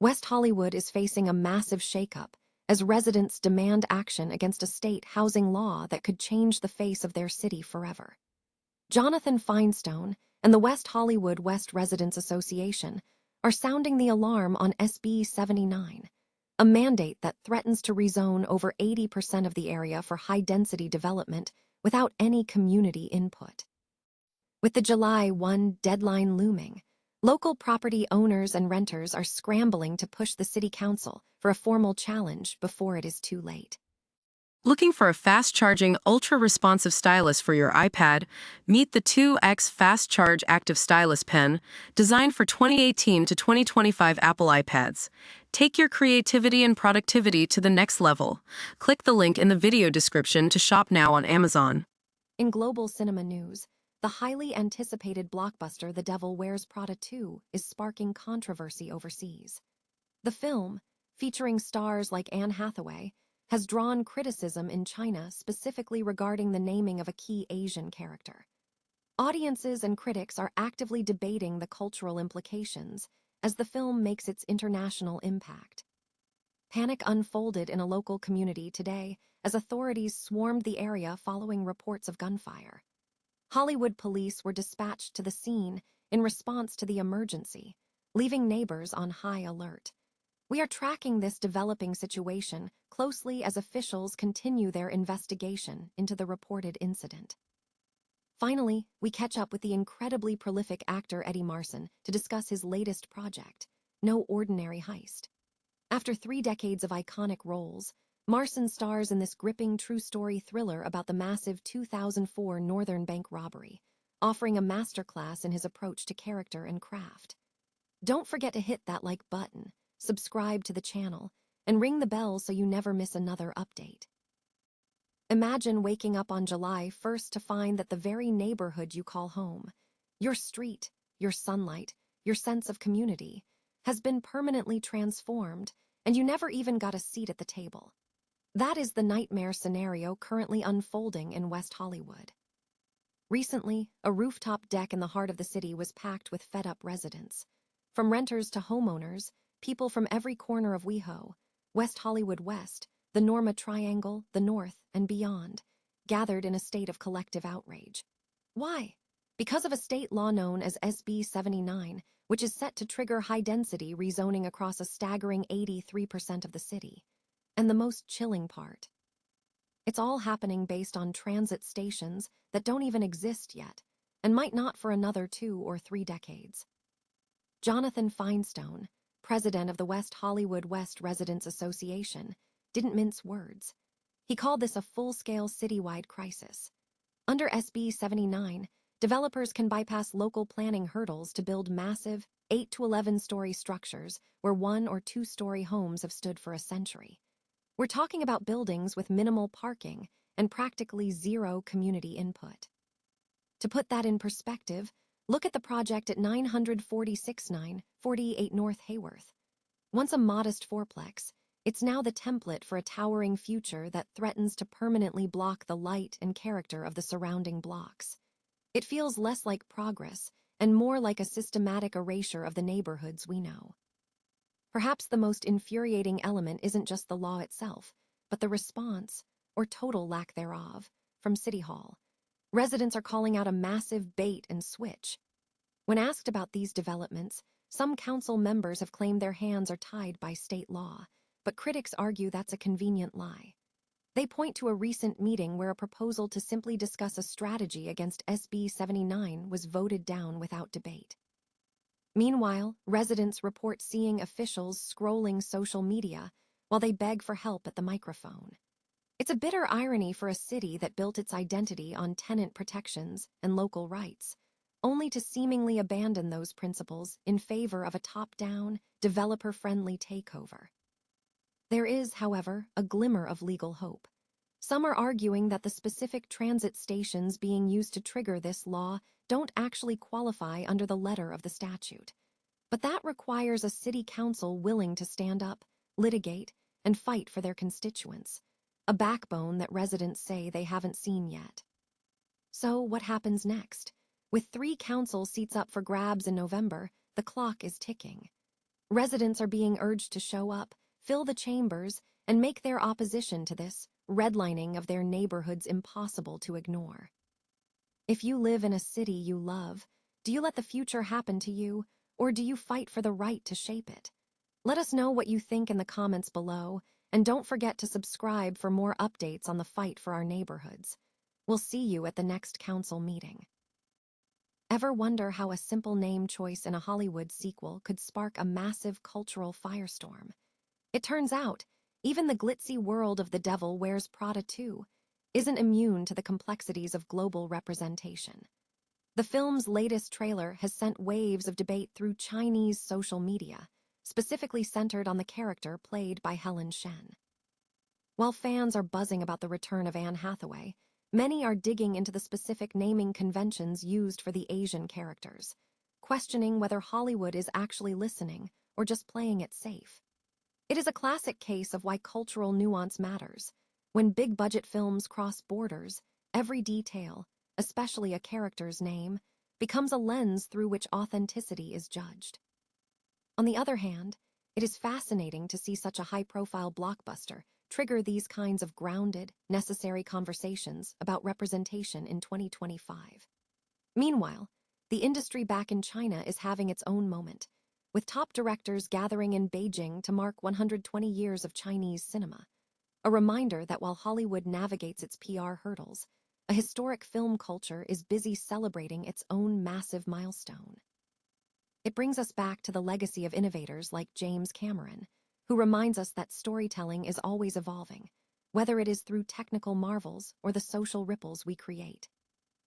West Hollywood is facing a massive shakeup as residents demand action against a state housing law that could change the face of their city forever. Jonathan Feinstone and the West Hollywood West Residents Association are sounding the alarm on SB 79, a mandate that threatens to rezone over 80% of the area for high-density development without any community input. With the July 1 deadline looming, local property owners and renters are scrambling to push the city council for a formal challenge before it is too late. Looking for a fast-charging, ultra-responsive stylus for your iPad? Meet the 2X Fast Charge Active Stylus Pen, designed for 2018 to 2025 Apple iPads. Take your creativity and productivity to the next level. Click the link in the video description to shop now on Amazon. In global cinema news, the highly anticipated blockbuster The Devil Wears Prada 2 is sparking controversy overseas. The film, featuring stars like Anne Hathaway, has drawn criticism in China specifically regarding the naming of a key Asian character. Audiences and critics are actively debating the cultural implications as the film makes its international impact. Panic unfolded in a local community today as authorities swarmed the area following reports of gunfire. Hollywood police were dispatched to the scene in response to the emergency, leaving neighbors on high alert. We are tracking this developing situation closely as officials continue their investigation into the reported incident. Finally, we catch up with the incredibly prolific actor Eddie Marsan to discuss his latest project, No Ordinary Heist. After 3 decades of iconic roles, Marsan stars in this gripping true-story thriller about the massive 2004 Northern Bank robbery, offering a masterclass in his approach to character and craft. Don't forget to hit that like button, subscribe to the channel, and ring the bell so you never miss another update. Imagine waking up on July 1st to find that the very neighborhood you call home, your street, your sunlight, your sense of community, has been permanently transformed, and you never even got a seat at the table. That is the nightmare scenario currently unfolding in West Hollywood. Recently, a rooftop deck in the heart of the city was packed with fed-up residents. From renters to homeowners, people from every corner of WeHo, West Hollywood West, the Norma Triangle, the North, and beyond, gathered in a state of collective outrage. Why? Because of a state law known as SB 79, which is set to trigger high-density rezoning across a staggering 83% of the city. And the most chilling part, it's all happening based on transit stations that don't even exist yet, and might not for another 2 or 3 decades. Jonathan Feinstone, president of the West Hollywood West Residents Association, didn't mince words. He called this a full-scale citywide crisis. Under SB 79, developers can bypass local planning hurdles to build massive 8 to 11-story structures where 1 or 2-story homes have stood for a century. We're talking about buildings with minimal parking and practically zero community input. To put that in perspective, look at the project at 946-948 North Hayworth. Once a modest fourplex, it's now the template for a towering future that threatens to permanently block the light and character of the surrounding blocks. It feels less like progress and more like a systematic erasure of the neighborhoods we know. Perhaps the most infuriating element isn't just the law itself, but the response, or total lack thereof, from City Hall. Residents are calling out a massive bait and switch. When asked about these developments, some council members have claimed their hands are tied by state law, but critics argue that's a convenient lie. They point to a recent meeting where a proposal to simply discuss a strategy against SB 79 was voted down without debate. Meanwhile, residents report seeing officials scrolling social media while they beg for help at the microphone. It's a bitter irony for a city that built its identity on tenant protections and local rights, only to seemingly abandon those principles in favor of a top-down, developer-friendly takeover. There is, however, a glimmer of legal hope. Some are arguing that the specific transit stations being used to trigger this law don't actually qualify under the letter of the statute. But that requires a city council willing to stand up, litigate, and fight for their constituents, a backbone that residents say they haven't seen yet. So what happens next? With 3 council seats up for grabs in November, the clock is ticking. Residents are being urged to show up, fill the chambers, and make their opposition to this redlining of their neighborhoods impossible to ignore. If you live in a city you love, do you let the future happen to you, or do you fight for the right to shape it? Let us know what you think in the comments below, and don't forget to subscribe for more updates on the fight for our neighborhoods. We'll see you at the next council meeting. Ever wonder how a simple name choice in a Hollywood sequel could spark a massive cultural firestorm? It turns out, even the glitzy world of The Devil Wears Prada 2 isn't immune to the complexities of global representation. The film's latest trailer has sent waves of debate through Chinese social media, specifically centered on the character played by Helen Shen. While fans are buzzing about the return of Anne Hathaway, many are digging into the specific naming conventions used for the Asian characters, questioning whether Hollywood is actually listening or just playing it safe. It is a classic case of why cultural nuance matters. When big-budget films cross borders, every detail, especially a character's name, becomes a lens through which authenticity is judged. On the other hand, it is fascinating to see such a high-profile blockbuster trigger these kinds of grounded, necessary conversations about representation in 2025. Meanwhile, the industry back in China is having its own moment, with top directors gathering in Beijing to mark 120 years of Chinese cinema, a reminder that while Hollywood navigates its PR hurdles, a historic film culture is busy celebrating its own massive milestone. It brings us back to the legacy of innovators like James Cameron, who reminds us that storytelling is always evolving, whether it is through technical marvels or the social ripples we create.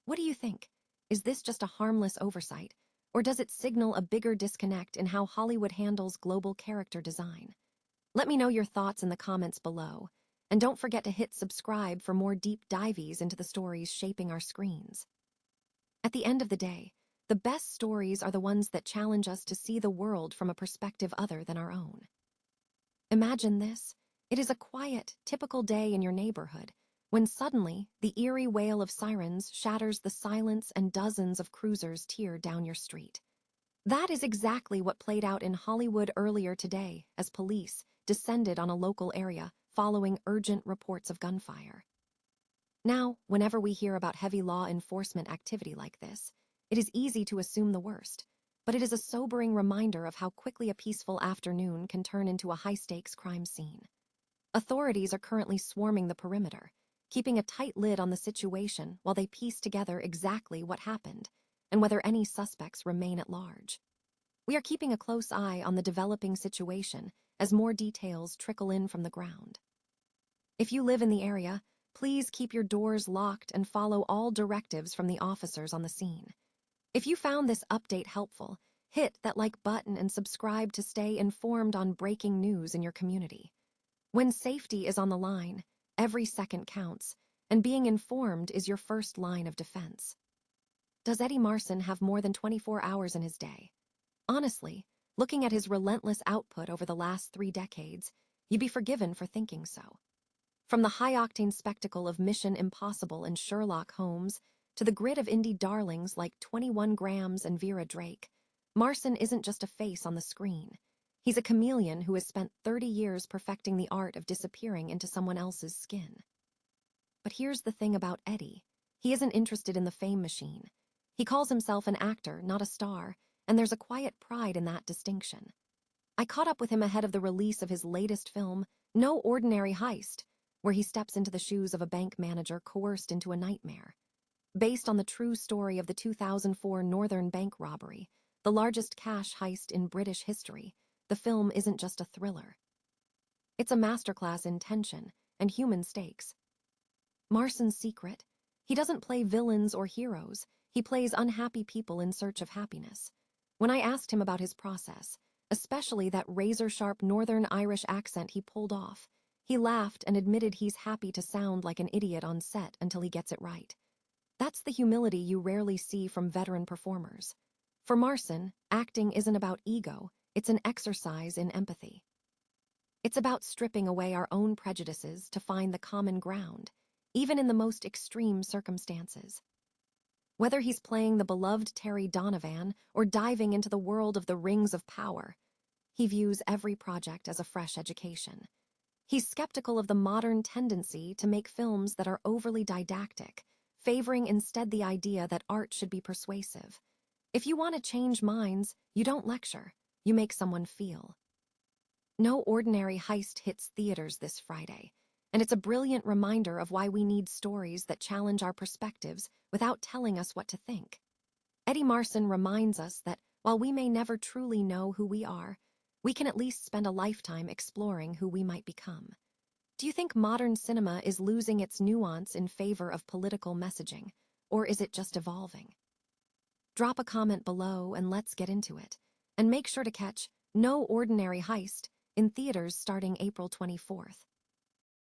What do you think? Is this just a harmless oversight, or does it signal a bigger disconnect in how Hollywood handles global character design? Let me know your thoughts in the comments below, and don't forget to hit subscribe for more deep dives into the stories shaping our screens. At the end of the day, the best stories are the ones that challenge us to see the world from a perspective other than our own. Imagine this. It is a quiet, typical day in your neighborhood, when suddenly the eerie wail of sirens shatters the silence and dozens of cruisers tear down your street. That is exactly what played out in Hollywood earlier today as police descended on a local area following urgent reports of gunfire. Now, whenever we hear about heavy law enforcement activity like this, it is easy to assume the worst, but it is a sobering reminder of how quickly a peaceful afternoon can turn into a high-stakes crime scene. Authorities are currently swarming the perimeter, keeping a tight lid on the situation while they piece together exactly what happened and whether any suspects remain at large. We are keeping a close eye on the developing situation as more details trickle in from the ground. If you live in the area, please keep your doors locked and follow all directives from the officers on the scene. If you found this update helpful, hit that like button and subscribe to stay informed on breaking news in your community. When safety is on the line, every second counts, and being informed is your first line of defense. Does Eddie Marsan have more than 24 hours in his day? Honestly, looking at his relentless output over the last 3 decades, you'd be forgiven for thinking so. From the high-octane spectacle of Mission Impossible and Sherlock Holmes to the grit of indie darlings like 21 Grams and Vera Drake, Marsan isn't just a face on the screen. He's a chameleon who has spent 30 years perfecting the art of disappearing into someone else's skin. But here's the thing about Eddie. He isn't interested in the fame machine. He calls himself an actor, not a star, and there's a quiet pride in that distinction. I caught up with him ahead of the release of his latest film, No Ordinary Heist, where he steps into the shoes of a bank manager coerced into a nightmare. Based on the true story of the 2004 Northern Bank robbery, the largest cash heist in British history, the film isn't just a thriller. It's a masterclass in tension and human stakes. Marsan's secret? He doesn't play villains or heroes. He plays unhappy people in search of happiness. When I asked him about his process, especially that razor-sharp Northern Irish accent he pulled off, he laughed and admitted he's happy to sound like an idiot on set until he gets it right. That's the humility you rarely see from veteran performers. For Marsan, acting isn't about ego, it's an exercise in empathy. It's about stripping away our own prejudices to find the common ground, even in the most extreme circumstances. Whether he's playing the beloved Terry Donovan or diving into the world of the Rings of Power, he views every project as a fresh education. He's skeptical of the modern tendency to make films that are overly didactic, favoring instead the idea that art should be persuasive. If you want to change minds, you don't lecture, you make someone feel. No Ordinary Heist hits theaters this Friday, and it's a brilliant reminder of why we need stories that challenge our perspectives without telling us what to think. Eddie Marsan reminds us that while we may never truly know who we are, we can at least spend a lifetime exploring who we might become. Do you think modern cinema is losing its nuance in favor of political messaging, or is it just evolving? Drop a comment below and let's get into it. And make sure to catch No Ordinary Heist in theaters starting April 24th.